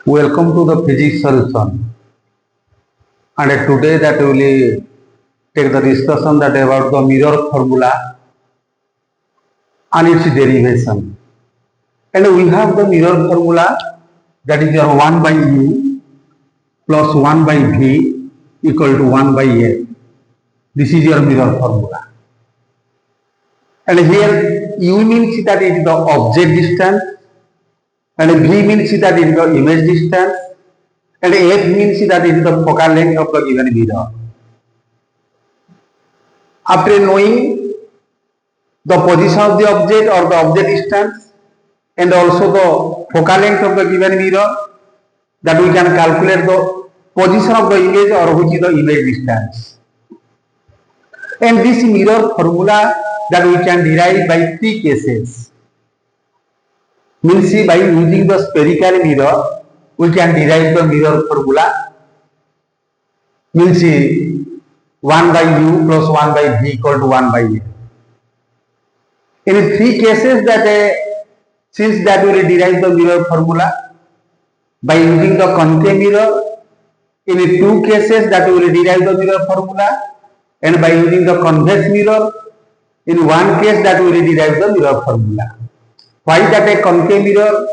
Welcome to the physics solution. And today that we will take the discussion that about the mirror formula and its derivation. And we have the mirror formula that is your 1 by u plus 1 by v equal to 1 by a. This is your mirror formula. And here u means that it is the object distance, and v means that it is the image distance, and f means that it is the focal length of the given mirror. After knowing the position of the object or the object distance and also the focal length of the given mirror, that we can calculate the position of the image or which is the image distance. And this mirror formula that we can derive by three cases. Means by using the spherical mirror, we can derive the mirror formula. Means 1 by u plus 1 by v equal to 1 by a. In three cases that since that we will derive the mirror formula by using the concave mirror, in two cases that we will derive the mirror formula, and by using the convex mirror, in one case that we will derive the mirror formula. Why that a concave mirror,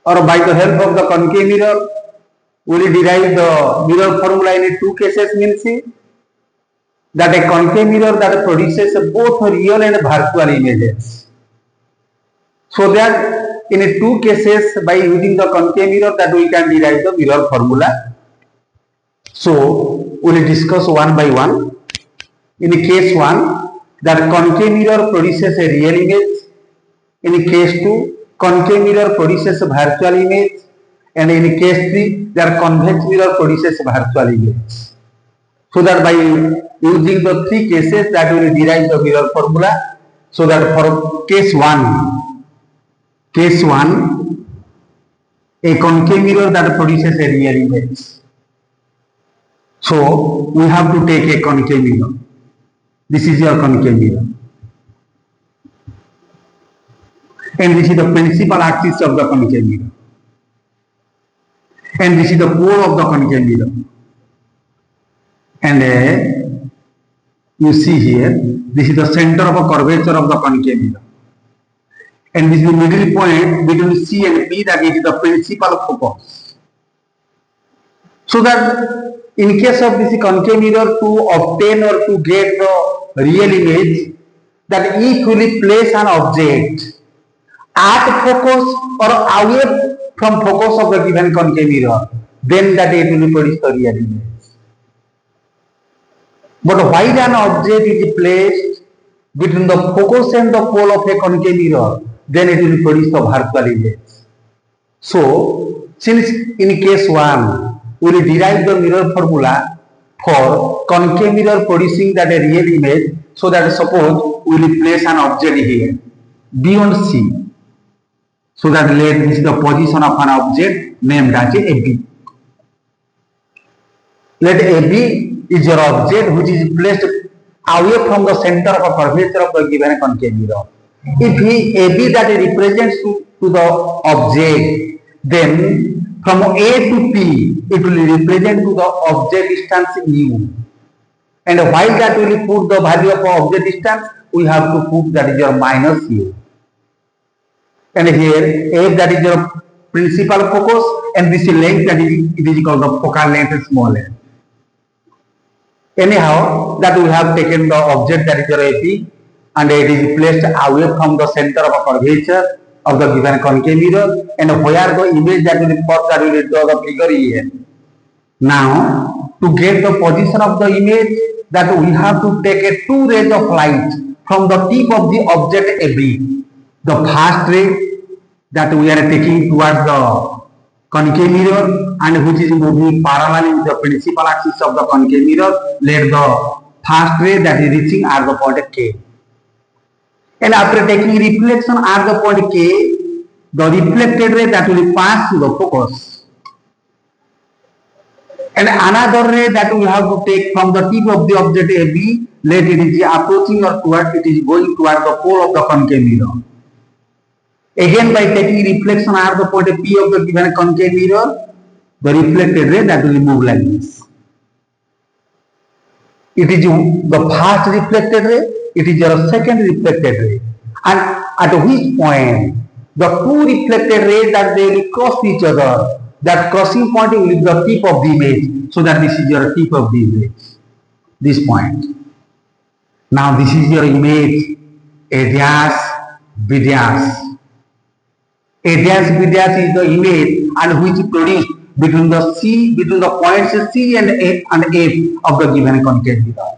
or by the help of the concave mirror we will derive the mirror formula in two cases? Means that a concave mirror that produces both real and virtual images. So that in two cases by using the concave mirror that we can derive the mirror formula. So we will discuss one by one. In case 1, that concave mirror produces a real image. In case 2, concave mirror produces a virtual image. And in case 3, that convex mirror produces a virtual image. So that by using the three cases that we will derive the mirror formula. So that for case 1, a concave mirror that produces a real image. So we have to take a concave mirror. This is your concave mirror. And this is the principal axis of the concave mirror. And this is the pole of the concave mirror. And you see here, this is the center of a curvature of the concave mirror. And this is the middle point between C and P, that is the principal focus. So that in case of this concave mirror, to obtain or to get the real image, that if we place an object at focus or away from focus of the given concave mirror, then that it will produce the real image. But while an object is placed between the focus and the pole of a concave mirror, then it will produce the virtual image. So, since in case 1, we will derive the mirror formula for concave mirror producing that a real image. So that suppose we will place an object here beyond C. So that let this is the position of an object named as AB. Let AB is your object which is placed away from the center of a curvature of the given concave mirror. If AB that represents to the object, then from A to P, it will represent to the object distance mu. And while that will put the value of object distance, we have to put that is your minus u. And here, F that is your principal focus, and this length that it is called the focal length, small l. Anyhow, that we have taken the object that is your AP, and it is placed away from the center of a curvature of the given concave mirror, and where the image that will first that will draw the figure here. Now, to get the position of the image, that we have to take two rays of light from the tip of the object AB. The first ray that we are taking towards the concave mirror, and which is moving parallel with the principal axis of the concave mirror, let the first ray that is reaching at the point K. And after taking reflection at the point K, the reflected ray that will pass to the focus. And another ray that we have to take from the tip of the object AB, let it is approaching or towards, it is going towards the pole of the concave mirror. Again, by taking reflection at the point P of the given concave mirror, the reflected ray that will move like this. It is the first reflected ray, it is your second reflected ray. And at which point the two reflected rays that they will cross each other, that crossing point will be the tip of the image. So that this is your tip of the image. This point. Now this is your image, A dash, B dash. A dash, B dash is the image and which produced between the points C and F of the given concave mirror.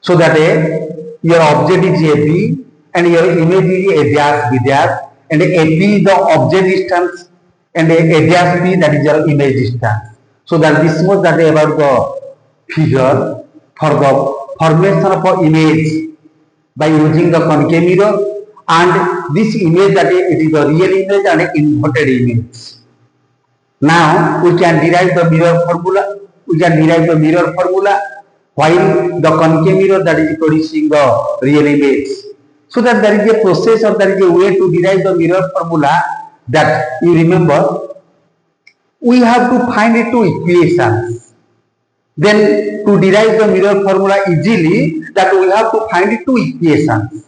So that your object is AB and your image is A dash, B dash, and AB is the object distance and A dash B that is your image distance. So that this much that about the figure for the formation of an image by using the concave mirror, and this image that it is a real image and an inverted image. Now we can derive the mirror formula. While the concave mirror that is producing the real image. So that there is a process or there is a way to derive the mirror formula that you remember. We have to find two equations. Then to derive the mirror formula easily, that we have to find two equations.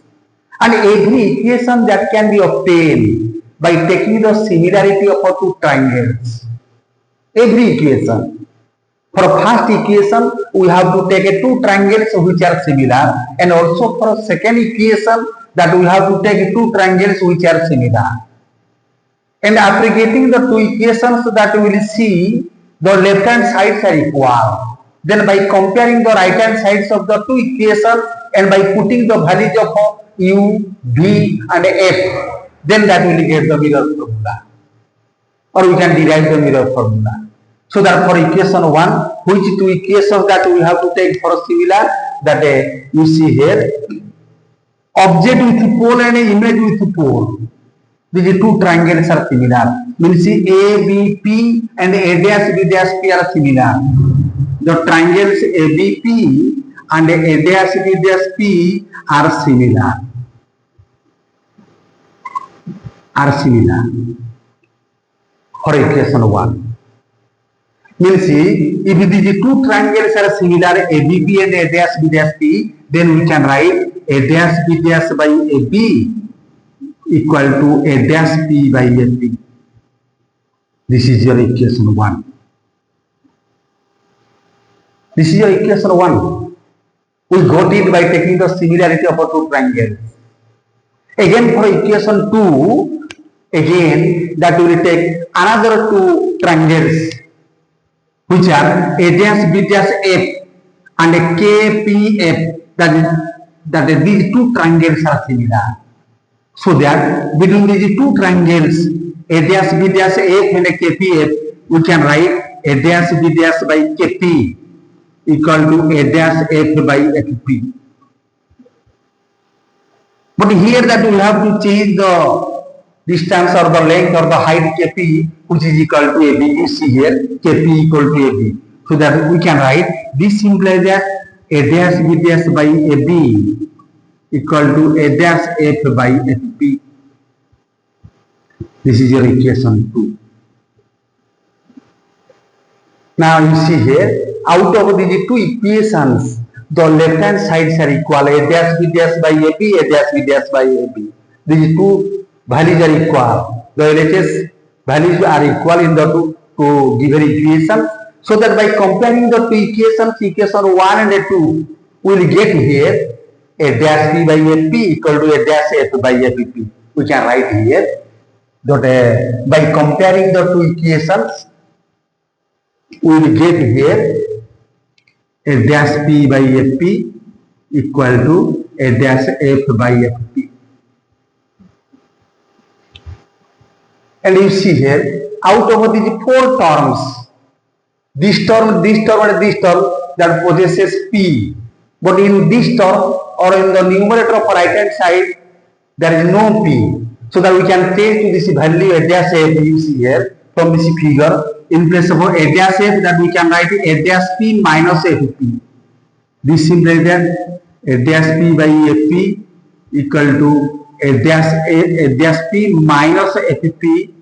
And every equation that can be obtained by taking the similarity of two triangles. Every equation. For first equation, we have to take two triangles which are similar, and also for second equation that we have to take two triangles which are similar. And after getting the two equations, that we will see the left hand sides are equal. Then by comparing the right hand sides of the two equations and by putting the values of U, V and F, then that will get the mirror formula. Or we can derive the mirror formula. So that for equation 1, which two equations that we have to take for similar, that you see here, object with pole and image with pole. These two triangles are similar. Means ABP and A dash B dash P are similar. The triangles ABP and A dash B dash P are similar. For equation 1. Means if these two triangles are similar, ABP and A dash B dash P, then we can write A dash B dash by AB equal to A dash P by AP. This is your equation 1. This is your equation 1. We got it by taking the similarity of two triangles. Again for equation 2, again that we will take another two triangles which are A dash B dash F and KPF, that these two triangles are similar. So that between these two triangles A dash B dash F and KPF, we can write A dash B dash by KP equal to A dash F by FP. But here that we have to change the distance or the length or the height Kp, which is equal to AB. You see here Kp equal to AB. So that we can write this implies that A dash B dash by AB equal to A dash F by FP. This is your equation 2. Now you see here, out of these two equations, the left hand sides are equal. A dash B dash by AB, A dash B dash by AB. These two values are equal. The LHS values are equal in the two given equations. So that by comparing the two equations, equation 1 and 2, we will get here A dash B by AP equal to A dash F by FP. We can write here that by comparing the two equations, we will get here A dash P by FP equal to A dash F by FP. And you see here, out of these four terms, this term, this term and this term that possesses P. But in this term or in the numerator of right hand side, there is no P. So that we can change to this value A dash F, you see here from this figure. In place of A dash F, that we can write A dash P minus FP. This implies that A dash P by FP equal to a dash P minus FP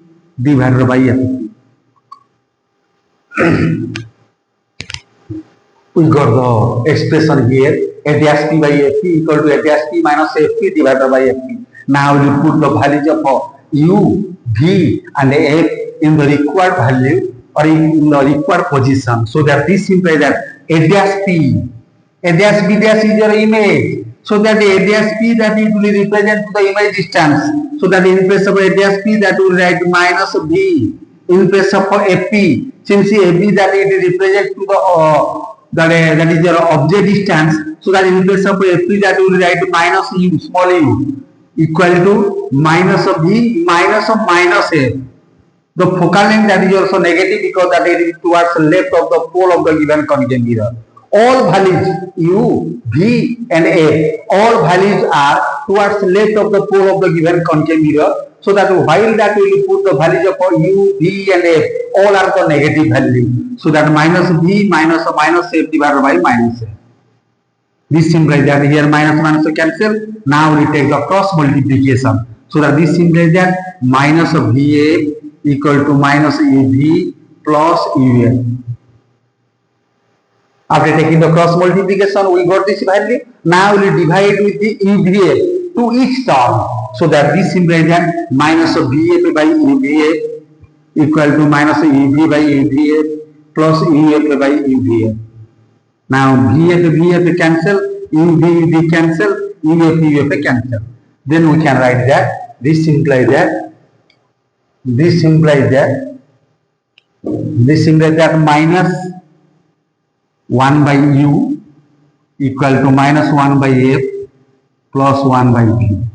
divided by FP. We got the expression here, a dash P by FP equal to a dash P minus FP divided by FP. Now we put the values of U, V and F in the required value or in the required position. So that this implies that a dash P, a dash B dash is your image. So that a dash P that it will represent the image distance. So that in place of a dash P that will write minus V. In place of FP, since AB that it represents to the that is your object distance. So that in place of FP that will write minus U, small u, equal to minus of V minus of minus F. The focal length that is also negative because that it is towards the left of the pole of the given concave mirror. All values U, V and F, all values are towards the left of the pole of the given concave mirror. So that while that we will put the values of U, V and F, all are the negative value. So that minus V minus of minus F divided by minus F. This implies that here minus minus will cancel. Now we take the cross multiplication. So that this implies that minus of VF equal to minus UV plus UF. After taking the cross multiplication, we got this value. Now we will divide with the UVF to each term. So that this implies that minus of VF by UVF equal to minus UV by UVF plus UF by UVF. Now VF cancel, UV cancel, UF cancel. Then we can write that this implies that minus 1 by U equal to minus 1 by F plus 1 by V.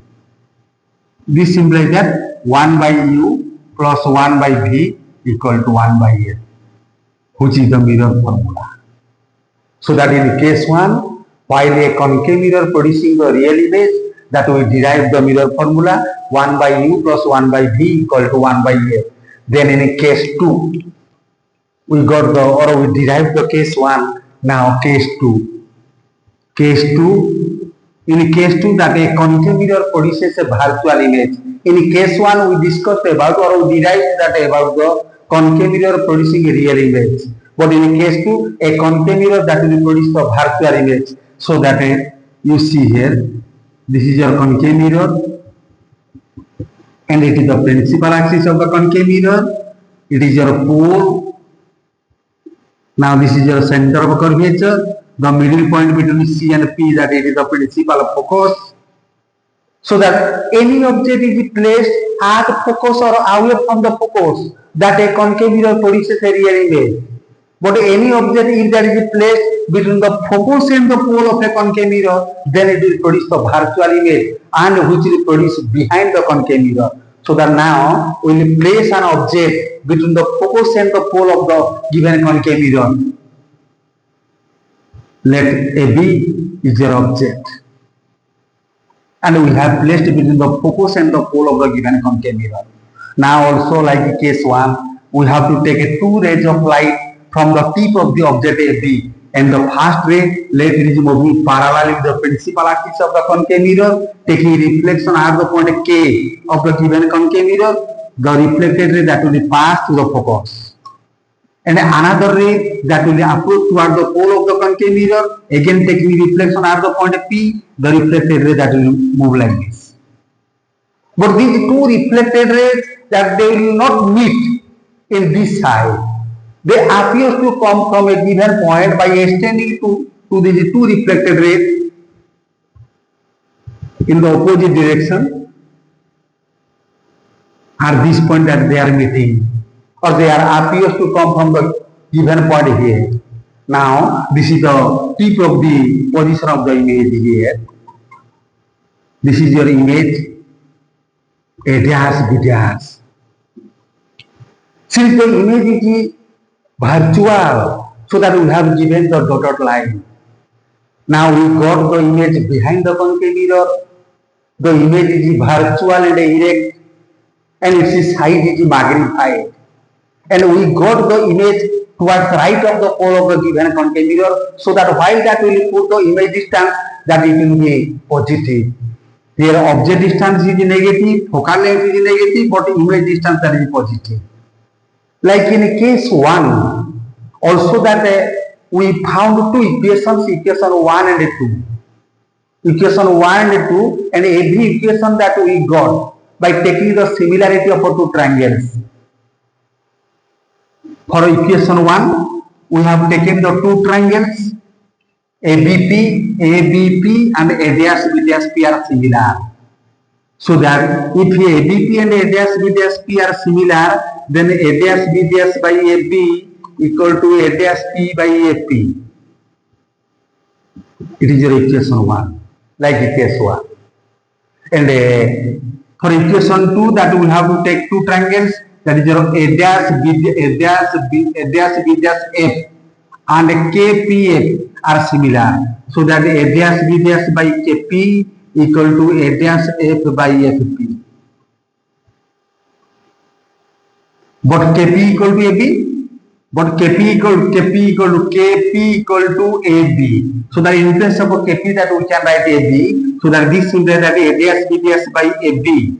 This implies that 1 by U plus 1 by V equal to 1 by F, which is the mirror formula. So that in case 1, while a concave mirror producing the real image, that we derive the mirror formula 1 by U plus 1 by V equal to 1 by F. Then in case 2, we got the, or we derive the case 1, now case 2. In case 2 that a concave mirror produces a virtual image. In case 1 we discussed about or we derived that about the concave mirror producing a real image. But in case 2, a concave mirror that will produce the virtual image. So that you see here, this is your concave mirror and it is the principal axis of the concave mirror. It is your pole. Now this is your center of curvature. The middle point between C and P, that it is the principal focus. So that any object is placed at focus or away from the focus, that a concave mirror produces a real image. But any object if that is placed between the focus and the pole of a concave mirror, then it will produce the virtual image and which will produce behind the concave mirror. So that now we will place an object between the focus and the pole of the given concave mirror. Let AB is your object. And we have placed between the focus and the pole of the given concave mirror. Now also like case 1, we have to take 2 rays of light from the tip of the object AB, and the first ray, let it is moving parallel with the principal axis of the concave mirror, taking reflection at the point K of the given concave mirror. The reflected ray that will be passed to the focus, and another ray that will approach toward the pole of the concave mirror, again taking reflection at the point P. The reflected ray that will move like this. But these 2 reflected rays that they will not meet in this side. They appear to come from a given point by extending to these 2 reflected rays in the opposite direction, at this point that they are meeting, or they are appears to come from the given point here. Now this is the tip of the position of the image here. This is your image, A dash, B dash. Since the image is virtual, so that we have given the dotted line. Now we got the image behind the concave mirror. The image is virtual and erect, and its size is magnified. And we got the image towards the right of the pole of the given concave mirror, so that while that we will put the image distance, that it will be positive. Here object distance is negative, focal length is negative, but image distance that is positive. Like in case 1, also that we found two equations, equation 1 and 2. Equation 1 and 2, and every equation that we got by taking the similarity of two triangles. For equation 1, we have taken the two triangles, ABP and A dash B dash P are similar. So that if ABP and A dash B dash P are similar, then A dash B dash by AB equal to A dash P by AP. It is your equation 1, like case 1. And for equation 2, that we have to take two triangles, that is your A dash B dash F and KPF are similar. So that A dash B dash by KP equal to A dash F by FP. But KP equal to AB, but KP equal to AB. So that in place of KP that we can write AB. So that this implies that A dash B dash by AB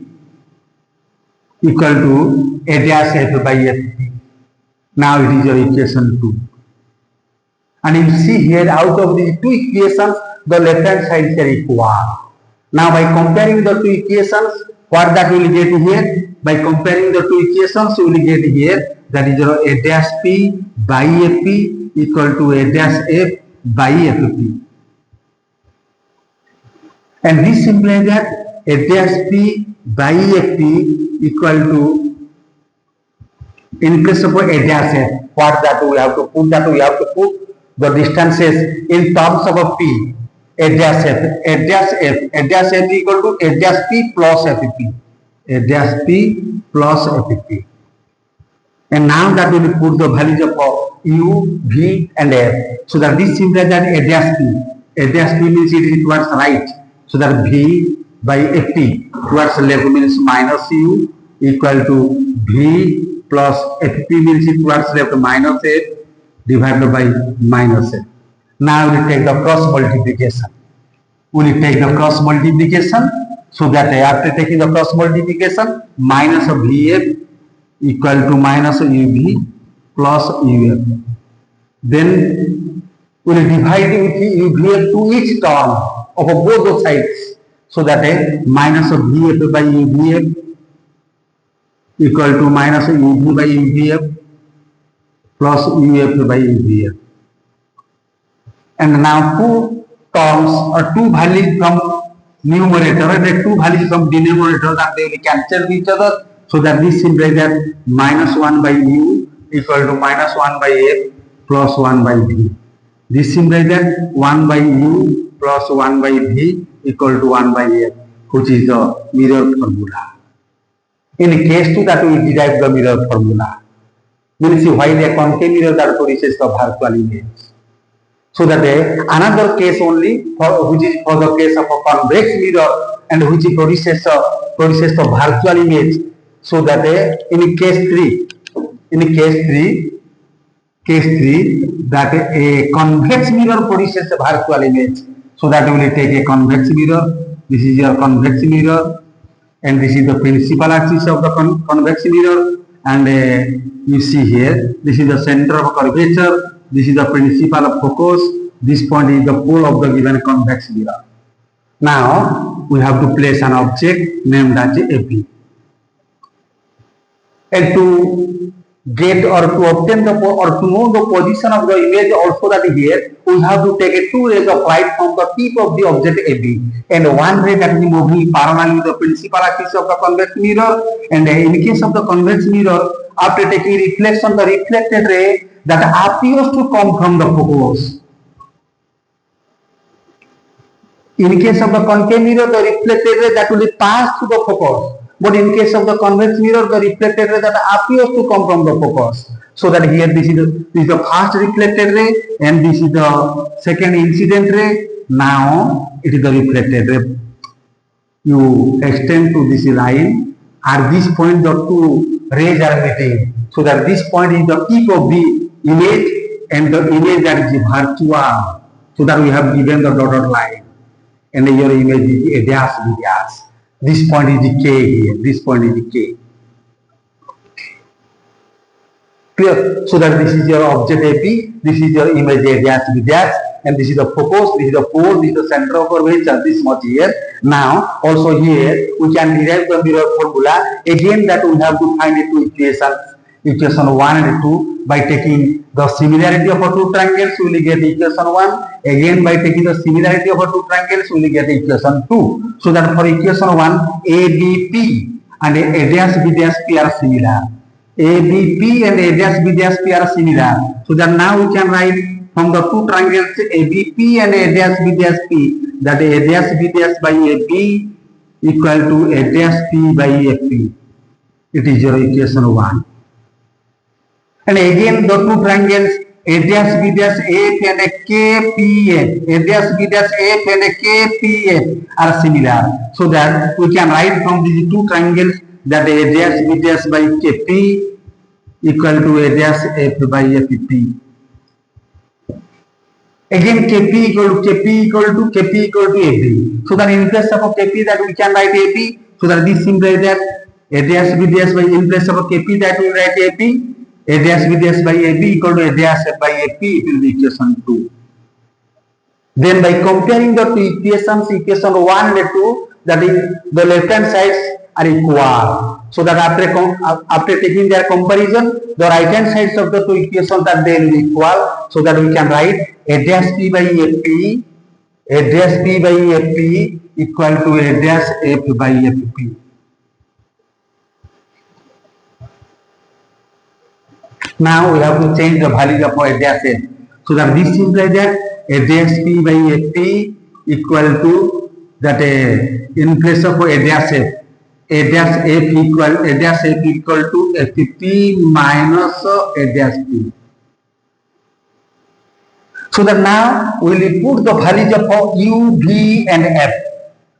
equal to A dash F by FP. Now it is your equation 2. And you see here, out of these two equations, the left hand side is equal. Now by comparing the two equations, what that will get here? By comparing the two equations, you will get here, that is your A dash P by AP equal to A dash F by FP. And this implies that A dash P by FP equal to, in place of A dash F, what that we have to put? That we have to put the distances in terms of a P. A dash F equal to A dash P plus FP. A dash P plus FP. And now that we will put the values of U, V and F. So that this implies that A dash P means it is towards right. So that V by FP towards left means minus U equal to V plus FP means it towards left minus F divided by minus F. Now we will take the cross multiplication. We will take the cross multiplication, so that after taking the cross multiplication, minus of VF equal to minus of UV plus UF. Then we will divide with UVF to each term of both the sides, so that minus of VF by UVF equal to minus of UV by UVF plus UF by UVF. And now two terms or two values from numerator and two values from denominator, that they will cancel with each other, so that this implies that minus 1 by U equal to minus 1 by F plus 1 by V. This implies that 1 by U plus 1 by V equal to 1 by F, which is the mirror formula. In case 2, that we derive the mirror formula. We will see why the concave mirror that produces the virtual image. So that another case only, which is for the case of a convex mirror and which produces the virtual image. So that in case 3, that a convex mirror produces a virtual image. So that we will take a convex mirror. This is your convex mirror, and this is the principal axis of the convex mirror. And you see here, this is the center of curvature. This is the principal of focus. This point is the pole of the given convex mirror. Now we have to place an object named as AP. And to get or to obtain the or to know the position of the image, also that here we have to take two rays of light from the tip of the object AB, and one ray that is moving parallel with the principal axis of the convex mirror. And in case of the convex mirror, after taking reflection, the reflected ray that appears to come from the focus. In case of the concave mirror, the reflected ray that will pass through the focus. But in case of the convex mirror, the reflected ray that appears to come from the focus. So that here this is the first reflected ray and this is the second incident ray. Now it is the reflected ray. You extend to this line, at this point the two rays are meeting. So that this point is the peak of the image and the image that is virtual. So that we have given the dotted line. and your image is a dash b dash. This point is the K here. This point is the K. Clear? So that this is your object AP, this is your image A dash B dash, and this is the focus, this is the pole, this is the center of curvature, this much here. Now, also here, we can derive the mirror formula. Again, that we have to find it two equations, equation 1 and 2, by taking the similarity of two triangles, we will get equation 1. Again, by taking the similarity of two triangles, we will get equation 2. So that for equation 1, ABP and A dash B dash P are similar. ABP and A dash B dash P are similar. So that now we can write from the two triangles ABP and A dash B dash P, that A dash B dash by AB equal to A dash P by AP. It is your equation 1. And again the two triangles A dash B dash F and a KPF, A dash B dash F and a KPF are similar. So that we can write from these two triangles that A dash B dash by KP equal to A dash F by FP. Again KP equal to AP. So that in place of KP that we can write AP. So that this implies that A dash B dash by in place of KP that we write AP. A dash B dash by AB equal to A dash F by AP, it will be equation 2. Then by comparing the two equations, equation 1 and 2, that is the left hand sides are equal. So that after taking their comparison, the right hand sides of the two equations are then equal. So that we can write A dash P by AP, A dash P by AP equal to A dash F by FP. Now we have to change the value of A dash F. So that this implies that A dash P by AP equal to that in place of A dash F, A dash F equal to FP minus A dash P. So that now we will put the values of U, V and F.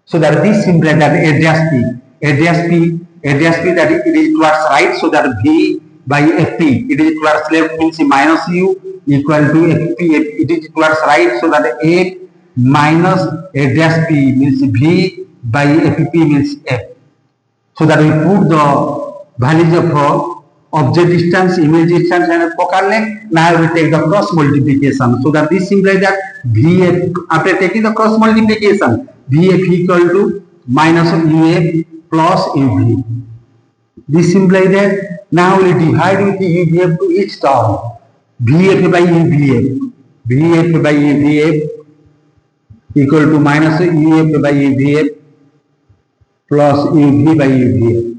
So that this implies that A dash P that it is towards right, so that V by FP, it is towards left means minus U equal to FP, it is towards right, so that F minus A dash P means V by FP means F. So that we put the values of object distance, image distance and focal length. Now we take the cross multiplication. So that this implies that VF, after taking the cross multiplication, VF equal to minus UF plus UV. This implies that now we divide with UVF to each term. VF by UVF. VF by UVF equal to minus UF by UVF plus UV by UVF.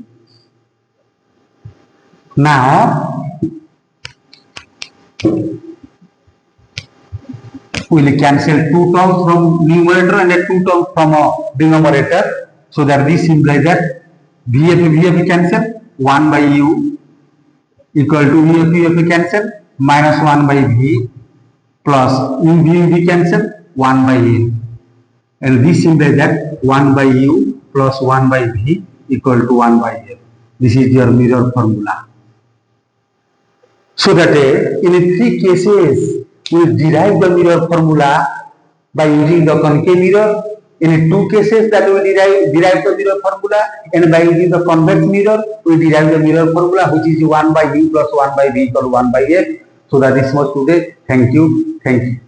Now we will cancel two terms from numerator and two terms from denominator. So that this implies that VF cancel, 1 by U equal to UF cancel, minus 1 by V plus UV cancel, 1 by U. And this implies that 1 by U plus 1 by V equal to 1 by F. This is your mirror formula. So that in 3 cases, we derive the mirror formula by using the concave mirror. In 2 cases that we derive the mirror formula, and by using the convex mirror, we derive the mirror formula, which is 1 by U plus 1 by V equal to 1 by F. So that is much today. Thank you. Thank you.